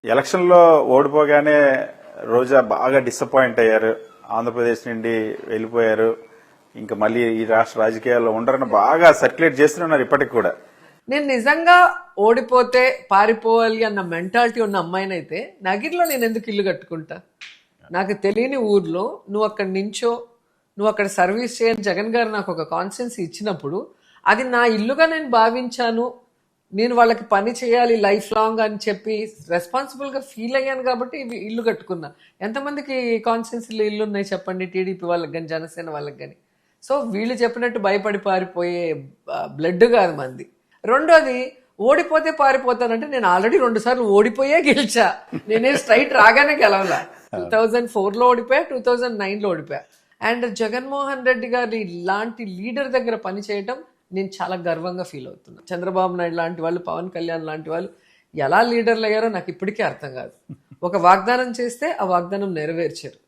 ఎలక్షన్లో ఓడిపోగానే రోజా బాగా డిసప్పాయింట్ అయ్యారు. ఆంధ్రప్రదేశ్ నుండి వెళ్ళిపోయారు. ఇంకా మళ్ళీ ఈ రాష్ట్ర రాజకీయాల్లో ఉండరని బాగా సర్క్యులేట్ చేస్తున్నారు ఇప్పటికి కూడా. నేను నిజంగా ఓడిపోతే పారిపోవాలి అన్న మెంటాలిటీ ఉన్న అమ్మాయినైతే నగిరిలో నేను ఎందుకు ఇల్లు కట్టుకుంటా? నాకు తెలియని ఊర్లో నువ్వు అక్కడ నించో, నువ్వు అక్కడ సర్వీస్ చేయని జగన్ గారు నాకు ఒక కాన్ఫిడెన్స్ ఇచ్చినప్పుడు అది నా ఇల్లుగా నేను భావించాను. నేను వాళ్ళకి పని చేయాలి లైఫ్ లాంగ్ అని చెప్పి రెస్పాన్సిబుల్గా ఫీల్ అయ్యాను కాబట్టి ఇల్లు కట్టుకున్నా. ఎంతమందికి కాన్స్టిట్యున్సీలో ఇల్లు ఉన్నాయి చెప్పండి, టీడీపీ వాళ్ళకి కానీ జనసేన వాళ్ళకి కానీ. సో వీళ్ళు చెప్పినట్టు భయపడి పారిపోయే బ్లడ్ కాదు మంది. రెండోది, ఓడిపోతే పారిపోతానంటే నేను ఆల్రెడీ 2 సార్లు ఓడిపోయే గెలిచా. నేనే స్ట్రైట్ రాగానే గెలవలా. 2004లో ఓడిపోయా, 2009లో ఓడిపోయా. అండ్ జగన్మోహన్ రెడ్డి గారి లాంటి లీడర్ దగ్గర పని చేయటం నేను చాలా గర్వంగా ఫీల్ అవుతున్నా. చంద్రబాబు నాయుడు లాంటి వాళ్ళు, పవన్ కళ్యాణ్ లాంటి వాళ్ళు ఎలా లీడర్లు అయ్యారో నాకు ఇప్పటికీ అర్థం కాదు. ఒక వాగ్దానం చేస్తే ఆ వాగ్దానం నెరవేర్చారు.